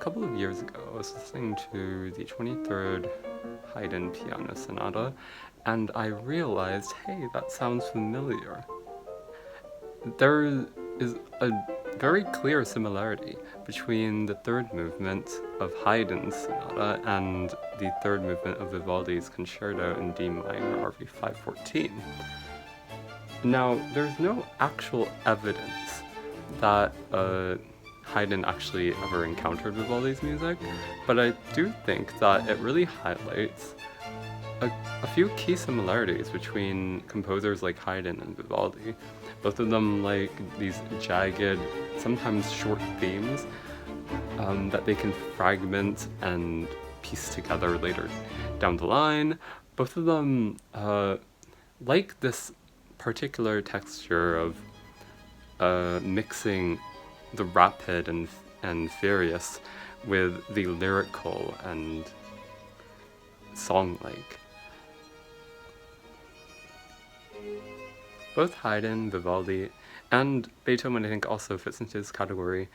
couple of years ago, I was listening to the 23rd Haydn Piano Sonata, and I realized, hey, that sounds familiar. There is a very clear similarity between the third movement of Haydn's sonata and the third movement of Vivaldi's Concerto in D minor, RV 514. Now, there's no actual evidence that Haydn actually ever encountered Vivaldi's music, but I do think that it really highlights a few key similarities between composers like Haydn and Vivaldi. Both of them like these jagged, sometimes short themes that they can fragment and piece together later down the line. Both of them like this particular texture of mixing the rapid and furious with the lyrical and song-like. Both Haydn, Vivaldi, and Beethoven I think also fits into this category.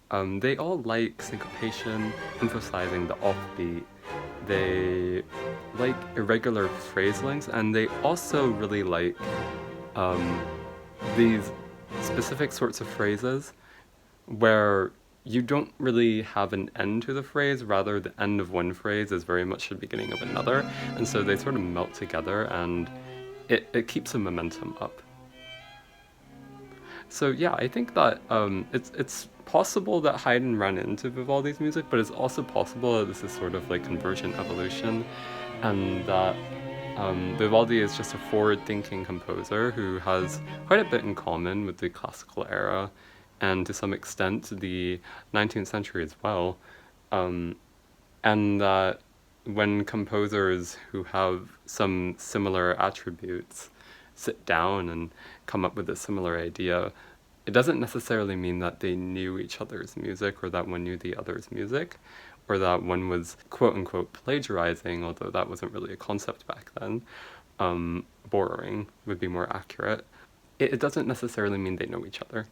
They all like syncopation, emphasizing the offbeat. They like irregular phrase lengths, and they also really like these specific sorts of phrases where you don't really have an end to the phrase, rather the end of one phrase is very much the beginning of another, and so they sort of melt together and it keeps the momentum up. So yeah, I think that it's possible that Haydn ran into Vivaldi's music, but it's also possible that this is sort of like convergent evolution, and that Vivaldi is just a forward-thinking composer who has quite a bit in common with the classical era, and to some extent the 19th century as well, and that when composers who have some similar attributes sit down and come up with a similar idea, it doesn't necessarily mean that they knew each other's music or that one knew the other's music, or that one was quote-unquote plagiarizing, although that wasn't really a concept back then. Borrowing would be more accurate. It doesn't necessarily mean they know each other.